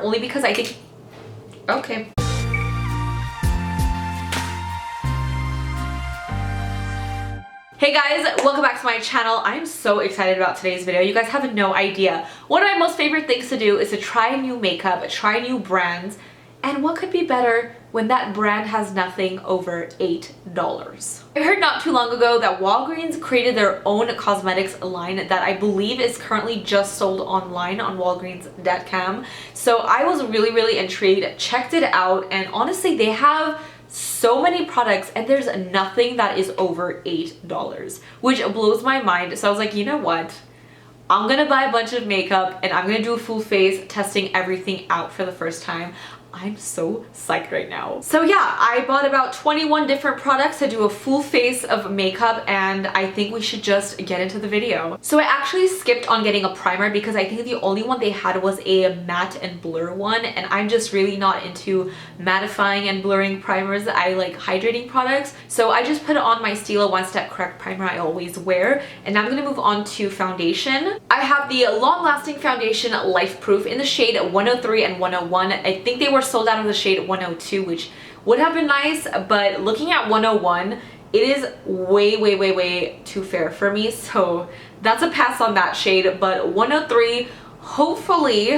only because I think... Okay. Hey guys, welcome back to my channel. I'm so excited about today's video. You guys have no idea. One of my most favorite things to do is to try new makeup, try new brands, and what could be better when that brand has nothing over $8? I heard not too long ago that Walgreens created their own cosmetics line that I believe is currently just sold online on walgreens.com. So I was really intrigued, checked it out, and honestly they have so many products and there's nothing that is over $8, which blows my mind. So I was like, you know what? I'm gonna buy a bunch of makeup and I'm gonna do a full face testing everything out for the first time. I'm so psyched right now. So yeah, I bought about 21 different products to do a full face of makeup, and I think we should just get into the video. So I actually skipped on getting a primer because I think the only one they had was a matte and blur one, and I'm just really not into mattifying and blurring primers. I like hydrating products. So I just put on my Stila One Step Correct primer I always wear, and I'm gonna move on to foundation. I have the Long Lasting Foundation Life Proof in the shade 103 and 101. I think they were sold out of the shade 102, which would have been nice, but looking at 101, it is way too fair for me, so that's a pass on that shade. But 103, hopefully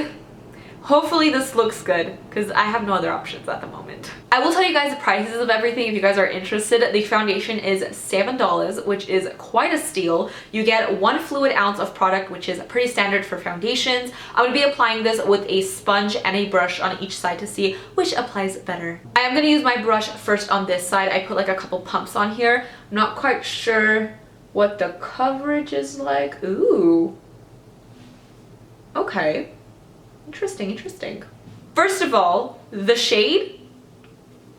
this looks good because I have no other options at the moment. I will tell you guys the prices of everything if you guys are interested. The foundation is $7, which is quite a steal. You get 1 fluid ounce of product, which is pretty standard for foundations. I'm going to be applying this with a sponge and a brush on each side to see which applies better. I am going to use my brush first on this side. I put like a couple pumps on here. I'm not quite sure what the coverage is like. Ooh. Okay. Interesting. First of all, the shade,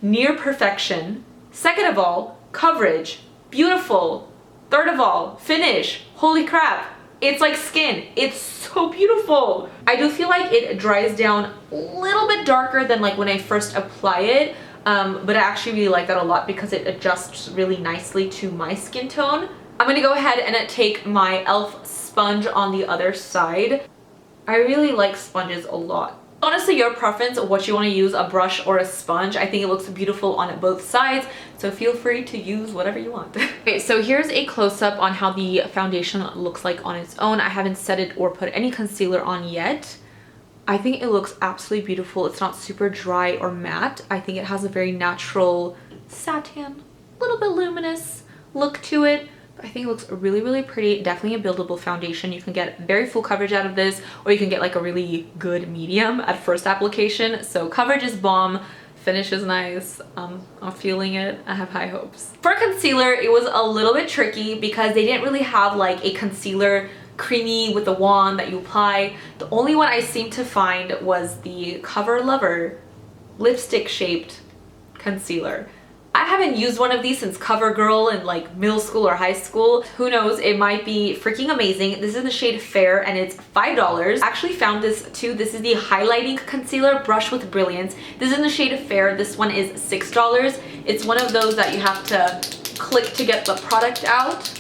near perfection. Second of all, coverage, beautiful. Third of all, finish, holy crap. It's like skin. It's so beautiful. I do feel like it dries down a little bit darker than like when I first apply it, but I actually really like that a lot because it adjusts really nicely to my skin tone. I'm gonna go ahead and take my e.l.f. sponge on the other side. I really like sponges a lot. Honestly, your preference of what you want to use, a brush or a sponge. I think it looks beautiful on both sides, so feel free to use whatever you want. Okay, so here's a close-up on how the foundation looks like on its own. I haven't set it or put any concealer on yet. I think it looks absolutely beautiful. It's not super dry or matte. I think it has a very natural satin, a little bit luminous look to it. I think it looks really pretty. Definitely a buildable foundation. You can get very full coverage out of this, or you can get like a really good medium at first application. So coverage is bomb, finish is nice. I'm feeling it. I have high hopes. For concealer, it was a little bit tricky because they didn't really have like a concealer creamy with the wand that you apply. The only one I seemed to find was the Cover Lover lipstick shaped concealer. I haven't used one of these since CoverGirl in like middle school or high school. Who knows, it might be freaking amazing. This is in the shade Fair and it's $5. I actually found this too. This is the highlighting concealer brush with Brilliance. This is in the shade Fair. This one is $6. It's one of those that you have to click to get the product out.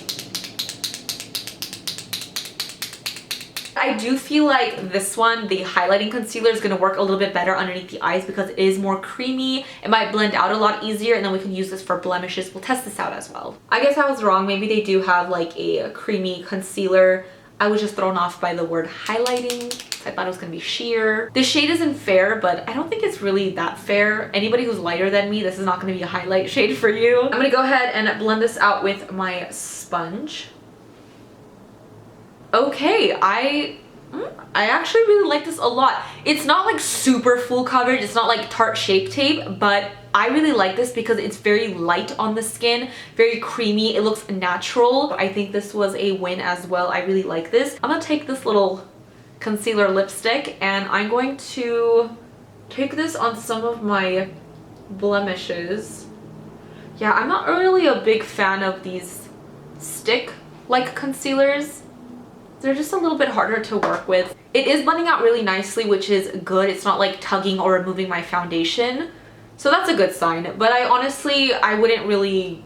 I do feel like this one, the highlighting concealer, is going to work a little bit better underneath the eyes because it is more creamy. It might blend out a lot easier, and then we can use this for blemishes. We'll test this out as well. I guess I was wrong. Maybe they do have like a creamy concealer. I was just thrown off by the word highlighting. I thought it was going to be sheer. This shade isn't fair, but I don't think it's really that fair. Anybody who's lighter than me, this is not going to be a highlight shade for you. I'm going to go ahead and blend this out with my sponge. Okay, I actually really like this a lot. It's not like super full coverage, it's not like Tarte Shape Tape, but I really like this because it's very light on the skin, very creamy, it looks natural. I think this was a win as well. I really like this. I'm gonna take this little concealer lipstick and I'm going to take this on some of my blemishes. Yeah, I'm not really a big fan of these stick-like concealers. They're just a little bit harder to work with. It is blending out really nicely, which is good. It's not like tugging or removing my foundation. So that's a good sign. But I honestly, I wouldn't really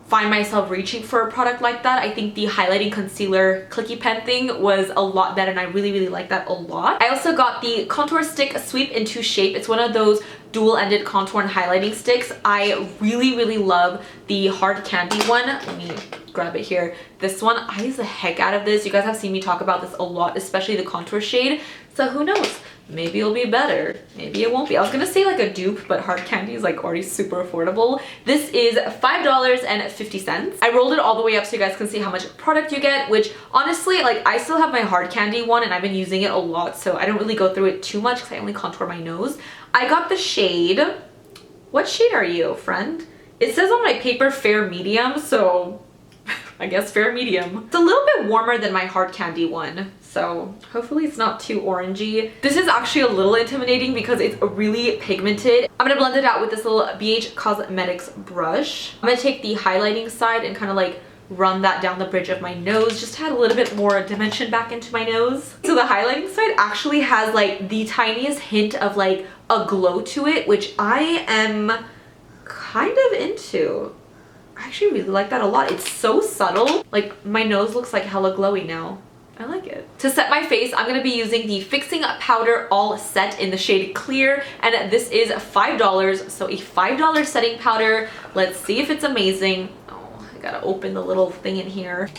find myself reaching for a product like that. I think the highlighting concealer clicky pen thing was a lot better and I really like that a lot. I also got the contour stick Sweep into Shape. It's one of those dual-ended contour and highlighting sticks. I really love the hard candy one. Let me grab it here. This one, I use the heck out of this. You guys have seen me talk about this a lot, especially the contour shade. So who knows? Maybe it'll be better. Maybe it won't be. I was gonna say like a dupe, but hard candy is like already super affordable. This is $5.50. I rolled it all the way up so you guys can see how much product you get, which honestly, like I still have my hard candy one and I've been using it a lot, so I don't really go through it too much because I only contour my nose. I got the shade. What shade are you, friend? It says on my paper fair medium, so I guess fair medium. It's a little bit warmer than my hard candy one, so hopefully it's not too orangey. This is actually a little intimidating because it's really pigmented. I'm gonna blend it out with this little BH Cosmetics brush. I'm gonna take the highlighting side and kind of like run that down the bridge of my nose, just to add a little bit more dimension back into my nose. So the highlighting side actually has like the tiniest hint of like a glow to it, which I am kind of into. I actually really like that a lot. It's so subtle. Like my nose looks like hella glowy now. I like it. To set my face, I'm going to be using the Fixing Powder All Set in the shade Clear, and this is $5, so a $5 setting powder. Let's see if it's amazing. Oh, I gotta open the little thing in here.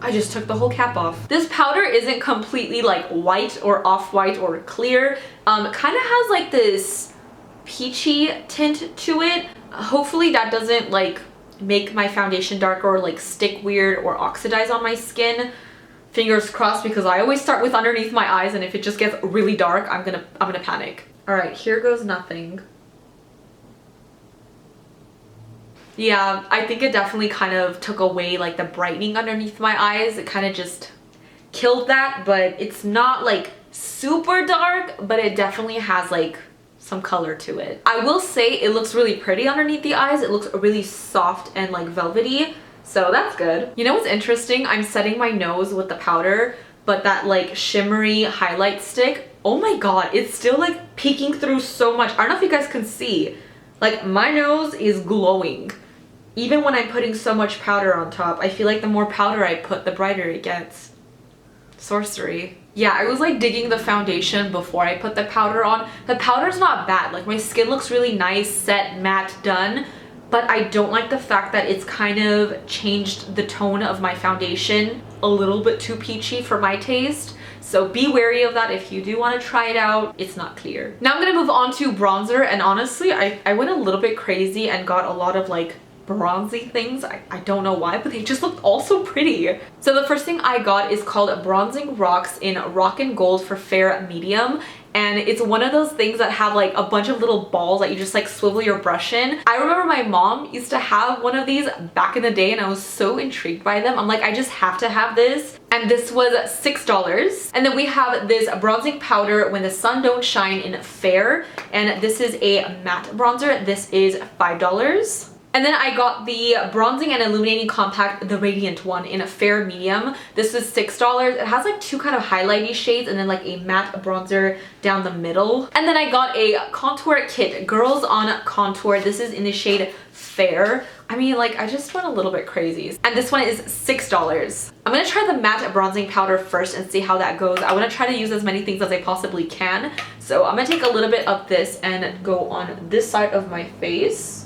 I just took the whole cap off. This powder isn't completely like white or off-white or clear. Kind of has like this peachy tint to it. Hopefully that doesn't like make my foundation darker or like stick weird or oxidize on my skin. Fingers crossed, because I always start with underneath my eyes and if it just gets really dark, I'm gonna panic. All right, here goes nothing. Yeah, I think it definitely kind of took away like the brightening underneath my eyes. It kind of just killed that, but it's not like super dark, but it definitely has like some color to it. I will say it looks really pretty underneath the eyes. It looks really soft and like velvety, so that's good. You know what's interesting? I'm setting my nose with the powder, but that like shimmery highlight stick, oh my god, it's still like peeking through so much. I don't know if you guys can see, like my nose is glowing. Even when I'm putting so much powder on top, I feel like the more powder I put, the brighter it gets. Sorcery. Yeah, I was like digging the foundation before I put the powder on. The powder's not bad. Like my skin looks really nice, set, matte, done. But I don't like the fact that it's kind of changed the tone of my foundation a little bit too peachy for my taste. So be wary of that if you do want to try it out. It's not clear. Now I'm going to move on to bronzer, and honestly, I went a little bit crazy and got a lot of like bronzy things. I don't know why, but they just looked all so pretty. So the first thing I got is called Bronzing Rocks in Rock and Gold for Fair Medium. And it's one of those things that have like a bunch of little balls that you just like swivel your brush in. I remember my mom used to have one of these back in the day and I was so intrigued by them. I'm like, I just have to have this. And this was $6. And then we have this bronzing powder When the Sun Don't Shine in Fair. And this is a matte bronzer. This is $5. And then I got the Bronzing and Illuminating Compact, the Radiant one, in a Fair Medium. This is $6. It has like two kind of highlighty shades and then like a matte bronzer down the middle. And then I got a contour kit, Girls on Contour. This is in the shade Fair. I mean, like, I just went a little bit crazy. And this one is $6. I'm gonna try the matte bronzing powder first and see how that goes. I wanna try to use as many things as I possibly can. So I'm gonna take a little bit of this and go on this side of my face.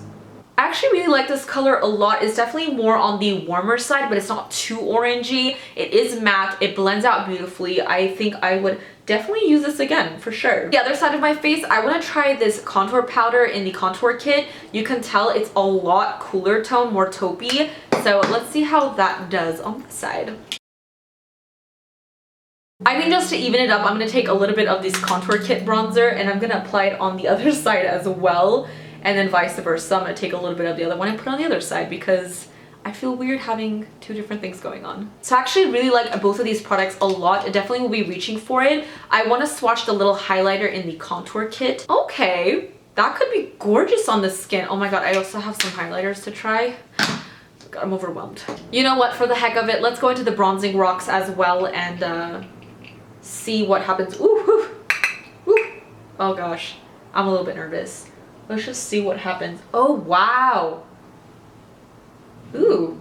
I actually really like this color a lot. It's definitely more on the warmer side, but it's not too orangey. It is matte. It blends out beautifully. I think I would definitely use this again for sure. The other side of my face, I want to try this contour powder in the contour kit. You can tell it's a lot cooler tone, more taupey. So let's see how that does on this side. I think just to even it up, I'm going to take a little bit of this contour kit bronzer and I'm going to apply it on the other side as well. And then vice versa, I'm going to take a little bit of the other one and put it on the other side because I feel weird having two different things going on. So I actually really like both of these products a lot. I definitely will be reaching for it. I want to swatch the little highlighter in the contour kit. Okay, that could be gorgeous on the skin. Oh my god, I also have some highlighters to try. God, I'm overwhelmed. You know what, for the heck of it, let's go into the Bronzing Rocks as well and see what happens. Ooh, ooh, ooh. Oh gosh, I'm a little bit nervous. Let's just see what happens. Oh, wow. Ooh.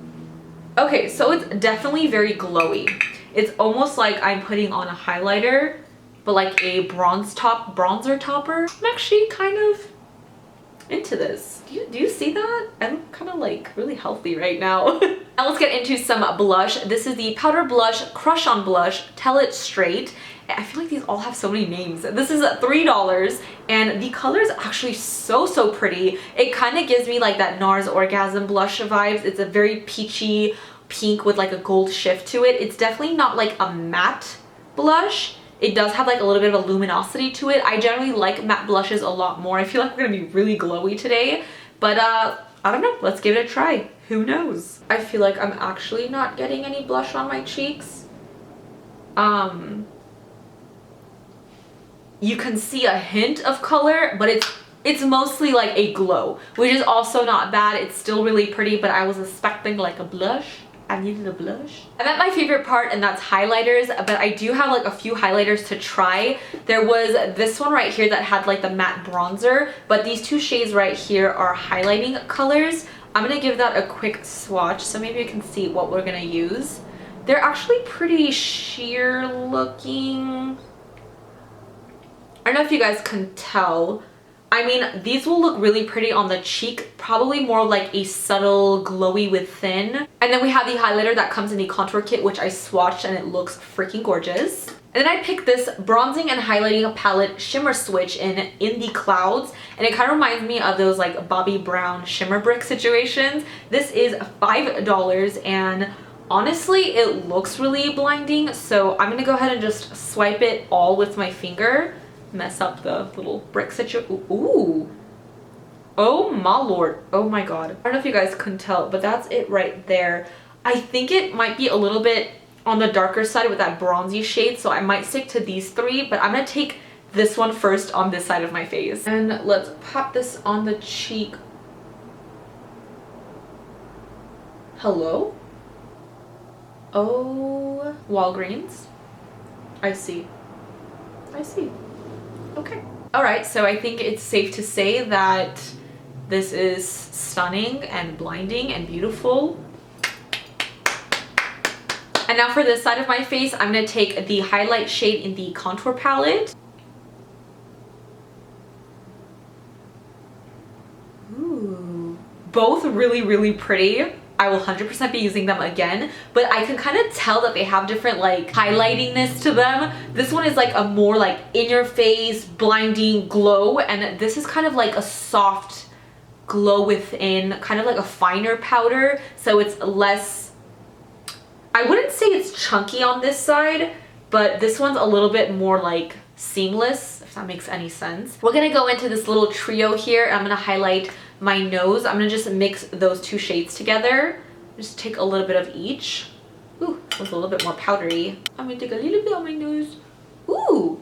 Okay, so it's definitely very glowy. It's almost like I'm putting on a highlighter, but like a bronzer topper. I'm actually kind of into this. Do you see that? I look kind of like really healthy right now. Now let's get into some blush. This is the Powder Blush Crush on Blush Tell It Straight. I feel like these all have so many names. This is $3 and the color is actually so pretty. It kind of gives me like that NARS Orgasm blush vibes. It's a very peachy pink with like a gold shift to it. It's definitely not like a matte blush. It does have like a little bit of a luminosity to it. I generally like matte blushes a lot more. I feel like we're gonna be really glowy today, but I don't know, let's give it a try. Who knows? I feel like I'm actually not getting any blush on my cheeks. You can see a hint of color, but it's mostly like a glow, which is also not bad. It's still really pretty, but I was expecting like a blush. I needed a blush. I'm at my favorite part, and that's highlighters, but I do have like a few highlighters to try. There was this one right here that had like the matte bronzer, but these two shades right here are highlighting colors. I'm gonna give that a quick swatch so maybe you can see what we're gonna use. They're actually pretty sheer looking. I don't know if you guys can tell. I mean, these will look really pretty on the cheek, probably more like a subtle glowy with thin. And then we have the highlighter that comes in the contour kit, which I swatched and it looks freaking gorgeous. And then I picked this bronzing and highlighting palette shimmer switch in the Clouds, and it kind of reminds me of those like Bobbi Brown shimmer brick situations. This is $5 and honestly it looks really blinding, so I'm gonna go ahead and just swipe it all with my finger. Mess up the little brick situation. Ooh. Oh my lord. Oh my god. I don't know if you guys can tell, but that's it right there. I think it might be a little bit on the darker side with that bronzy shade, so I might stick to these three, but I'm gonna take this one first on this side of my face. And let's pop this on the cheek. Hello? Oh, Walgreens. I see. I see. Okay. Alright, so I think it's safe to say that this is stunning and blinding and beautiful. And now for this side of my face, I'm going to take the highlight shade in the contour palette. Ooh. Both really pretty. I will 100% be using them again, but I can kind of tell that they have different like highlightingness to them. This one is like a more like in your face, blinding glow, and this is kind of like a soft glow within, kind of like a finer powder, so it's less, I wouldn't say it's chunky on this side, but this one's a little bit more like seamless, if that makes any sense. We're gonna go into this little trio here, and I'm gonna highlight my nose. I'm gonna just mix those two shades together. Just take a little bit of each. Ooh, it was a little bit more powdery. I'm gonna take a little bit on my nose. Ooh.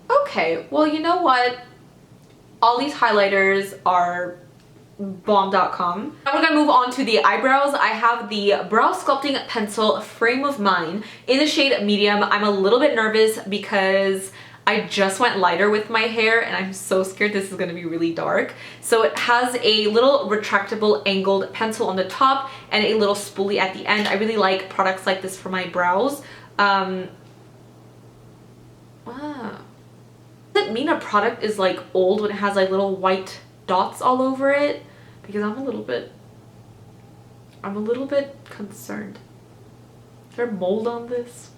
Okay, well, you know what? All these highlighters are bomb.com. Now we're gonna move on to the eyebrows. I have the Brow Sculpting Pencil Frame of Mine in the shade medium. I'm a little bit nervous because I just went lighter with my hair and I'm so scared this is going to be really dark. So it has a little retractable angled pencil on the top and a little spoolie at the end. I really like products like this for my brows. Wow. Does it mean a product is like old when it has like little white dots all over it? Because I'm a little bit concerned. Is there mold on this?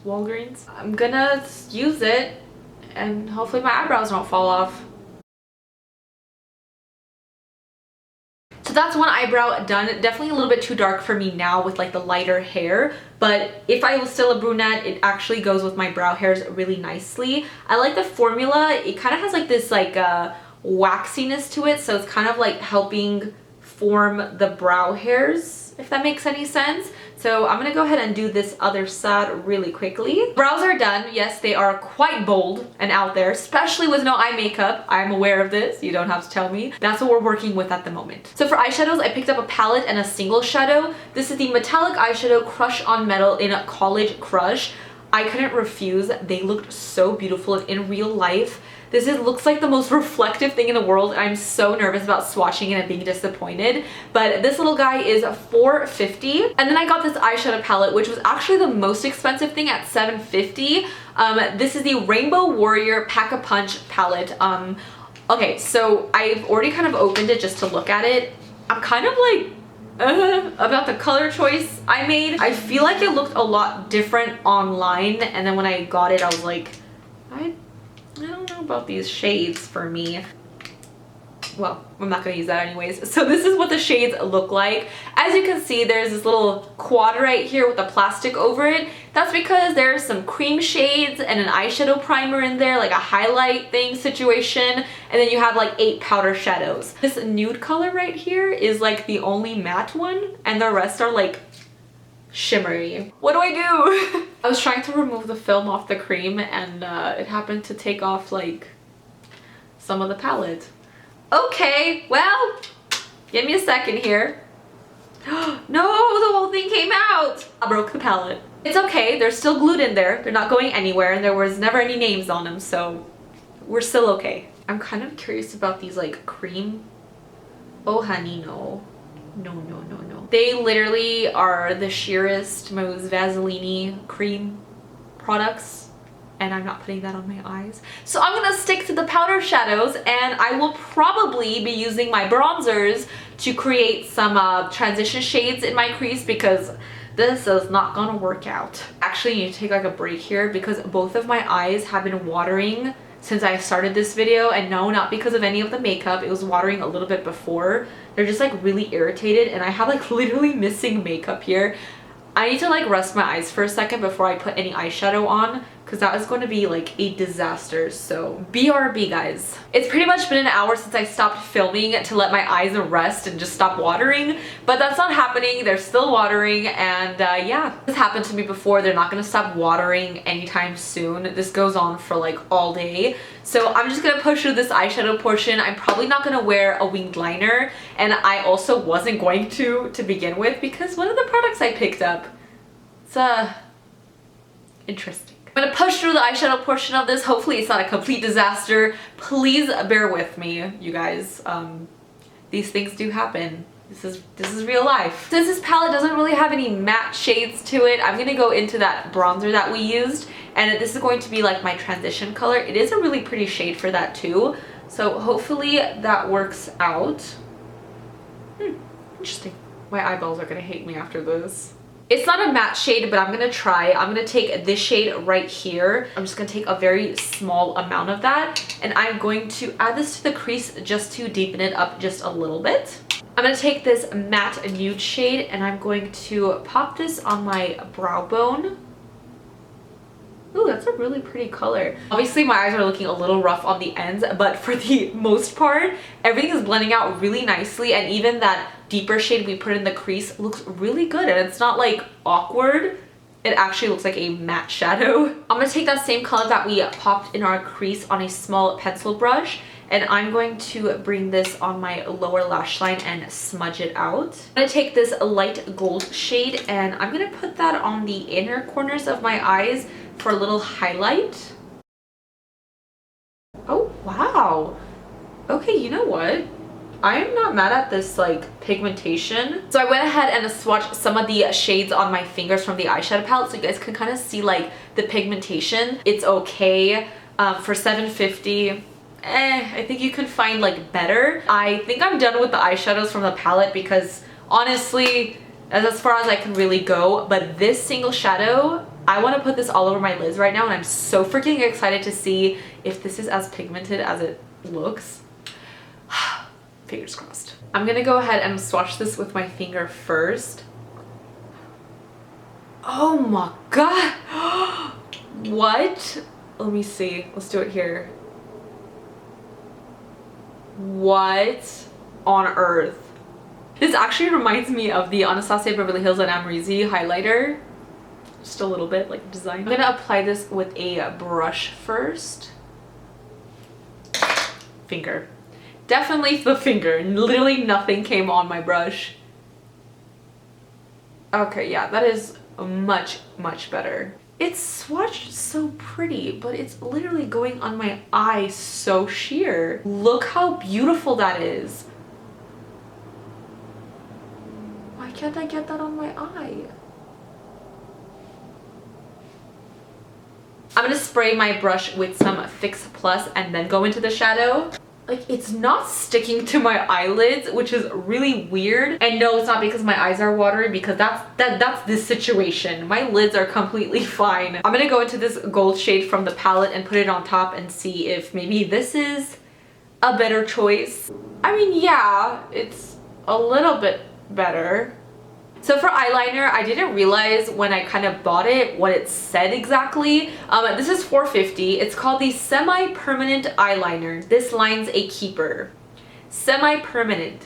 Walgreens. I'm gonna use it and hopefully my eyebrows don't fall off. So that's one eyebrow done. Definitely a little bit too dark for me now with like the lighter hair, but if I was still a brunette, it actually goes with my brow hairs really nicely. I like the formula. It kind of has like this like waxiness to it, so it's kind of like helping form the brow hairs, if that makes any sense. So I'm gonna go ahead and do this other side really quickly. Brows are done. Yes, they are quite bold and out there, especially with no eye makeup. I'm aware of this. You don't have to tell me. That's what we're working with at the moment. So for eyeshadows, I picked up a palette and a single shadow. This is the Metallic Eyeshadow Crush on Metal in College Crush. I couldn't refuse. They looked so beautiful in real life. This looks like the most reflective thing in the world. I'm so nervous about swatching it and being disappointed. But this little guy is $4.50. And then I got this eyeshadow palette, which was actually the most expensive thing at $7.50. This is the Rainbow Warrior Pack-a-Punch palette. Okay, so I've already kind of opened it just to look at it. I'm kind of like about the color choice I made. I feel like it looked a lot different online, and then when I got it I was like, I don't know about these shades for me. Well, I'm not gonna use that anyways. So this is what the shades look like. As you can see, there's this little quad right here with the plastic over it. That's because there's some cream shades and an eyeshadow primer in there, like a highlight thing situation. And then you have like 8 powder shadows. This nude color right here is like the only matte one, and the rest are like shimmery. What do I do? I was trying to remove the film off the cream, and it happened to take off like some of the palette. Okay, well, give me a second here. No, the whole thing came out. I broke the palette. It's okay, they're still glued in there. They're not going anywhere, and there was never any names on them, so we're still okay. I'm kind of curious about these like cream. Oh honey, no. No, no, no, no. They literally are the sheerest, most Vaseline-y cream products, and I'm not putting that on my eyes. So I'm gonna stick to the powder shadows, and I will probably be using my bronzers to create some transition shades in my crease, because this is not gonna work out. Actually, I need to take like a break here because both of my eyes have been watering since I started this video, and no, not because of any of the makeup. It was watering a little bit before. They're just like really irritated, and I have like literally missing makeup here. I need to like rest my eyes for a second before I put any eyeshadow on, because that is going to be like a disaster. So BRB guys. It's pretty much been an hour since I stopped filming to let my eyes rest and just stop watering, but that's not happening. They're still watering, and yeah, this happened to me before. They're not going to stop watering anytime soon. This goes on for like all day. So I'm just going to push through this eyeshadow portion. I'm probably not going to wear a winged liner, and I also wasn't going to begin with, because one of the products I picked up, it's interesting. I'm gonna push through the eyeshadow portion of this. Hopefully it's not a complete disaster. Please bear with me, you guys. These things do happen. This is real life. Since this palette doesn't really have any matte shades to it, I'm gonna go into that bronzer that we used, and this is going to be like my transition color. It is a really pretty shade for that too, so hopefully that works out. Interesting. My eyeballs are gonna hate me after this. It's not a matte shade, but I'm gonna try. I'm gonna take this shade right here. I'm just gonna take a very small amount of that, and I'm going to add this to the crease just to deepen it up just a little bit. I'm gonna take this matte nude shade, and I'm going to pop this on my brow bone. Ooh, that's a really pretty color. Obviously my eyes are looking a little rough on the ends, but for the most part, everything is blending out really nicely, and even that deeper shade we put in the crease looks really good, and it's not like awkward. It actually looks like a matte shadow. I'm gonna take that same color that we popped in our crease on a small pencil brush, and I'm going to bring this on my lower lash line and smudge it out. I'm gonna take this light gold shade, and I'm gonna put that on the inner corners of my eyes for a little highlight. Oh, wow. Okay, you know what? I am not mad at this like pigmentation. So I went ahead and swatched some of the shades on my fingers from the eyeshadow palette, so you guys can kind of see like the pigmentation. It's okay. For $7.50, I think you can find like better. I think I'm done with the eyeshadows from the palette, because honestly, that's as far as I can really go. But this single shadow, I want to put this all over my lids right now, and I'm so freaking excited to see if this is as pigmented as it looks. Fingers crossed. I'm gonna go ahead and swatch this with my finger first. Oh my god! What? Let me see. Let's do it here. What on earth? This actually reminds me of the Anastasia Beverly Hills and Amrezy highlighter. Just a little bit, like design. I'm gonna apply this with a brush first. Finger. Definitely the finger. Literally nothing came on my brush. Okay, yeah, that is much, much better. It's swatched so pretty, but it's literally going on my eye so sheer. Look how beautiful that is. Why can't I get that on my eye? I'm gonna spray my brush with some Fix Plus and then go into the shadow. Like, it's not sticking to my eyelids, which is really weird. And no, it's not because my eyes are watery, because that's this situation. My lids are completely fine. I'm gonna go into this gold shade from the palette and put it on top and see if maybe this is a better choice. I mean, yeah, it's a little bit better. So for eyeliner, I didn't realize when I kind of bought it what it said exactly. This is $4.50. It's called the Semi-Permanent Eyeliner. This line's a keeper. Semi-permanent.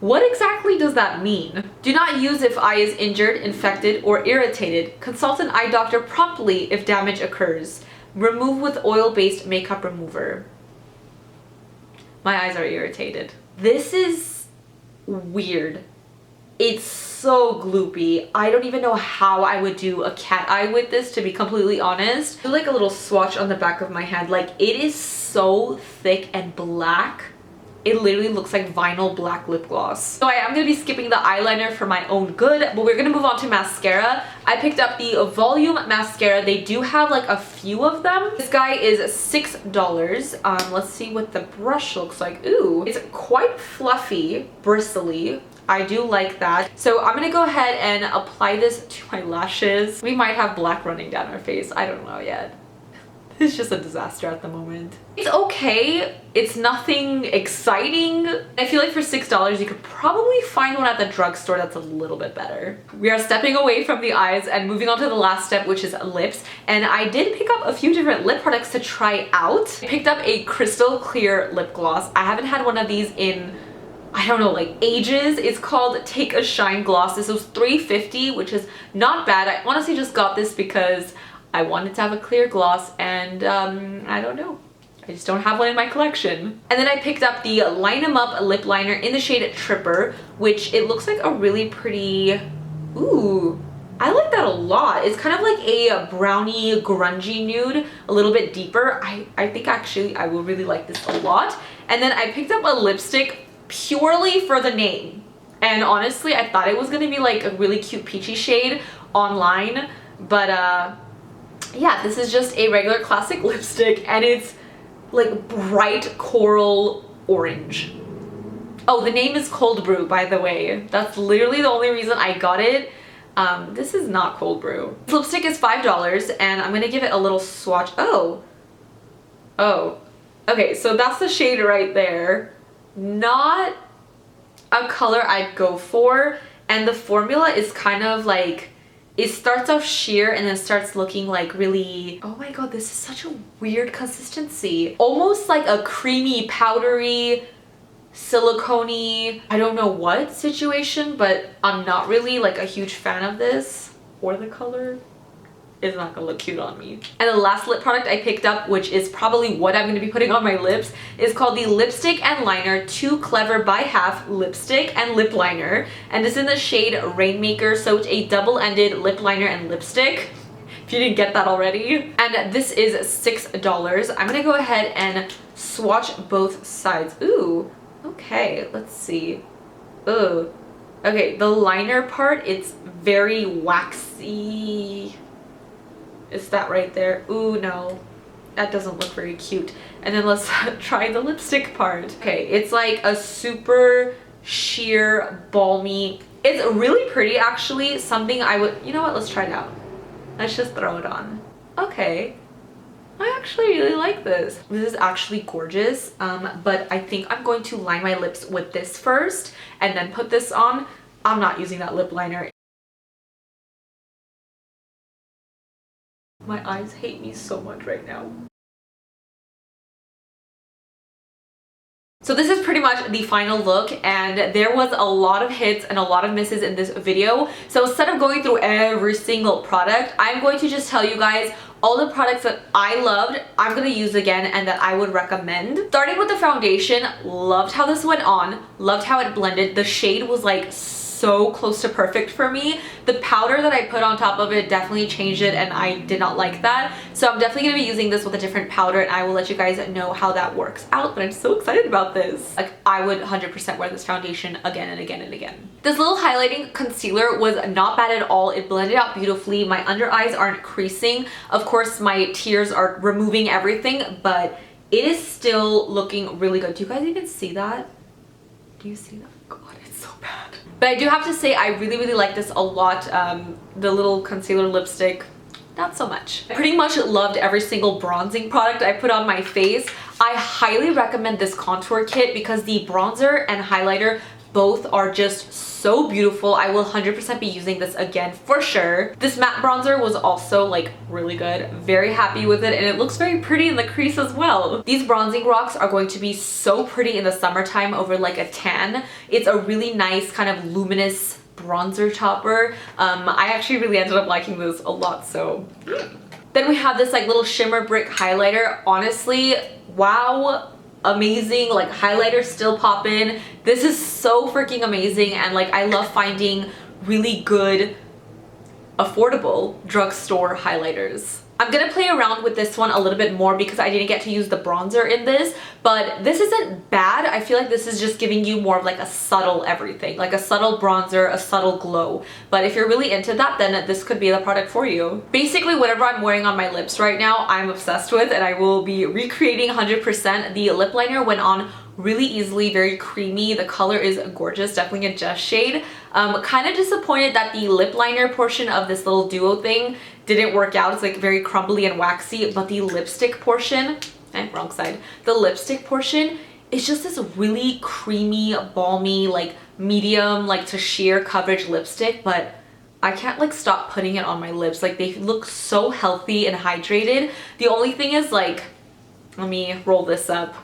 What exactly does that mean? Do not use if eye is injured, infected, or irritated. Consult an eye doctor promptly if damage occurs. Remove with oil-based makeup remover. My eyes are irritated. This is weird. It's so gloopy. I don't even know how I would do a cat eye with this, to be completely honest. I do like a little swatch on the back of my hand. Like, it is so thick and black. It literally looks like vinyl black lip gloss. So I am going to be skipping the eyeliner for my own good, but we're going to move on to mascara. I picked up the Volume Mascara. They do have like a few of them. This guy is $6. Let's see what the brush looks like. Ooh, it's quite fluffy, bristly. I do like that. So I'm gonna go ahead and apply this to my lashes. We might have black running down our face. I don't know yet. It's just a disaster at the moment. It's okay. It's nothing exciting. I feel like for $6 you could probably find one at the drugstore that's a little bit better. We are stepping away from the eyes and moving on to the last step, which is lips. And I did pick up a few different lip products to try out. I picked up a crystal clear lip gloss. I haven't had one of these in, I don't know, like ages. It's called Take a Shine Gloss. This was $3.50, which is not bad. I honestly just got this because I wanted to have a clear gloss, and I don't know. I just don't have one in my collection. And then I picked up the Line 'Em Up lip liner in the shade Tripper, which it looks like a really pretty, ooh, I like that a lot. It's kind of like a brownie grungy nude, a little bit deeper. I think actually I will really like this a lot. And then I picked up a lipstick purely for the name. And honestly, I thought it was gonna be like a really cute peachy shade online, but yeah, this is just a regular classic lipstick, and it's like bright coral orange. Oh, the name is Cold Brew, by the way. That's literally the only reason I got it. This is not Cold Brew. This lipstick is $5, and I'm gonna give it a little swatch. Oh, okay, so that's the shade right there. Not a color I'd go for, and the formula is kind of like, it starts off sheer and then starts looking like really, oh my god, this is such a weird consistency. Almost like a creamy, powdery, silicone-y, I don't know what situation, but I'm not really like a huge fan of this. Or the color is not gonna look cute on me. And the last lip product I picked up, which is probably what I'm gonna be putting on my lips, is called the Lipstick and Liner Too Clever by Half Lipstick and Lip Liner. And it's in the shade Rainmaker, so it's a double-ended lip liner and lipstick, if you didn't get that already. And this is $6. I'm gonna go ahead and swatch both sides. Ooh, okay, let's see. Ooh, okay, the liner part, it's very waxy. It's that right there. Ooh, no. That doesn't look very cute. And then let's try the lipstick part. Okay, it's like a super sheer, balmy. It's really pretty, actually. Something I would, you know what, let's try it out. Let's just throw it on. Okay. I actually really like this. This is actually gorgeous, but I think I'm going to line my lips with this first and then put this on. I'm not using that lip liner. My eyes hate me so much right now. So this is pretty much the final look, and there was a lot of hits and a lot of misses in this video. So instead of going through every single product, I'm going to just tell you guys all the products that I loved, I'm gonna use again, and that I would recommend. Starting with the foundation, loved how this went on, loved how it blended. The shade was like so close to perfect for me. The powder that I put on top of it definitely changed it, and I did not like that. So I'm definitely going to be using this with a different powder, and I will let you guys know how that works out. But I'm so excited about this. Like, I would 100% wear this foundation again and again and again. This little highlighting concealer was not bad at all. It blended out beautifully. My under eyes aren't creasing. Of course, my tears are removing everything, but it is still looking really good. Do you guys even see that? Do you see that? God, it's so bad. But I do have to say, I really like this a lot. The little concealer lipstick, not so much. I pretty much loved every single bronzing product I put on my face. I highly recommend this contour kit because the bronzer and highlighter both are just so beautiful. I will 100% be using this again for sure. This matte bronzer was also like really good. Very happy with it, and it looks very pretty in the crease as well. These bronzing rocks are going to be so pretty in the summertime over like a tan. It's a really nice kind of luminous bronzer topper. I actually really ended up liking this a lot, so. Then we have this like little shimmer brick highlighter. Honestly, wow. Amazing. Like, highlighters still pop in. This is so freaking amazing, and like I love finding really good affordable drugstore highlighters. I'm gonna play around with this one a little bit more because I didn't get to use the bronzer in this, but this isn't bad. I feel like this is just giving you more of like a subtle everything, like a subtle bronzer, a subtle glow. But if you're really into that, then this could be the product for you. Basically, whatever I'm wearing on my lips right now, I'm obsessed with, and I will be recreating 100%. The lip liner went on really easily, very creamy. The color is gorgeous, definitely a Just shade. Kind of disappointed that the lip liner portion of this little duo thing didn't work out. It's like very crumbly and waxy, but the lipstick portion, wrong side. The lipstick portion is just this really creamy, balmy, like medium, like to sheer coverage lipstick, but I can't like stop putting it on my lips. Like, they look so healthy and hydrated. The only thing is, like, let me roll this up.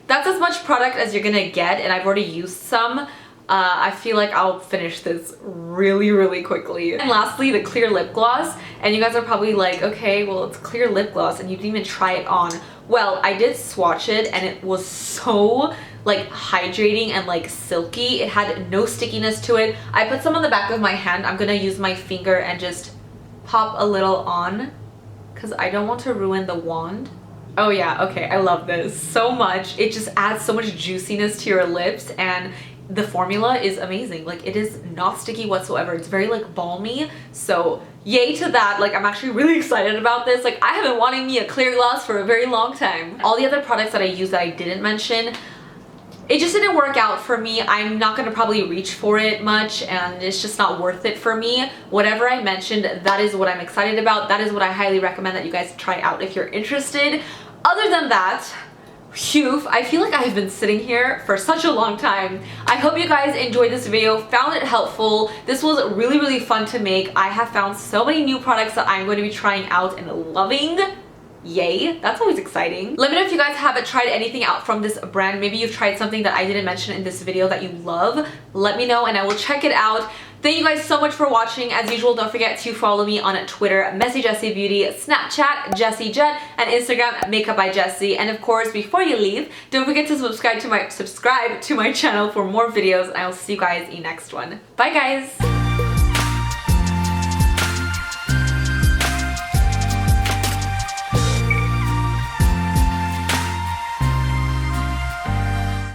That's as much product as you're gonna get, and I've already used some. I feel like I'll finish this really quickly. And lastly, the clear lip gloss. And you guys are probably like, okay, well, it's clear lip gloss and you didn't even try it on. Well, I did swatch it, and it was so like hydrating and like silky. It had no stickiness to it. I put some on the back of my hand. I'm gonna use my finger and just pop a little on because I don't want to ruin the wand. Oh yeah, okay, I love this so much. It just adds so much juiciness to your lips, and the formula is amazing. Like, it is not sticky whatsoever. It's very like balmy, so yay to that. Like, I'm actually really excited about this. Like, I have been wanting me a clear gloss for a very long time. All the other products that I use that I didn't mention, it just didn't work out for me. I'm not gonna probably reach for it much, and it's just not worth it for me. Whatever I mentioned, that is what I'm excited about. That is what I highly recommend that you guys try out if you're interested. Other than that, phew, I feel like I've been sitting here for such a long time. I hope you guys enjoyed this video, found it helpful. This was really fun to make. I have found so many new products that I'm going to be trying out and loving. Yay, that's always exciting. Let me know if you guys haven't tried anything out from this brand. Maybe you've tried something that I didn't mention in this video that you love. Let me know and I will check it out. Thank you guys so much for watching. As usual, don't forget to follow me on Twitter, mesijesibeauty, Snapchat, Jessie Jet, and Instagram, Makeup by Jessie. And of course, before you leave, don't forget to subscribe to my channel for more videos, and I will see you guys in the next one. Bye guys!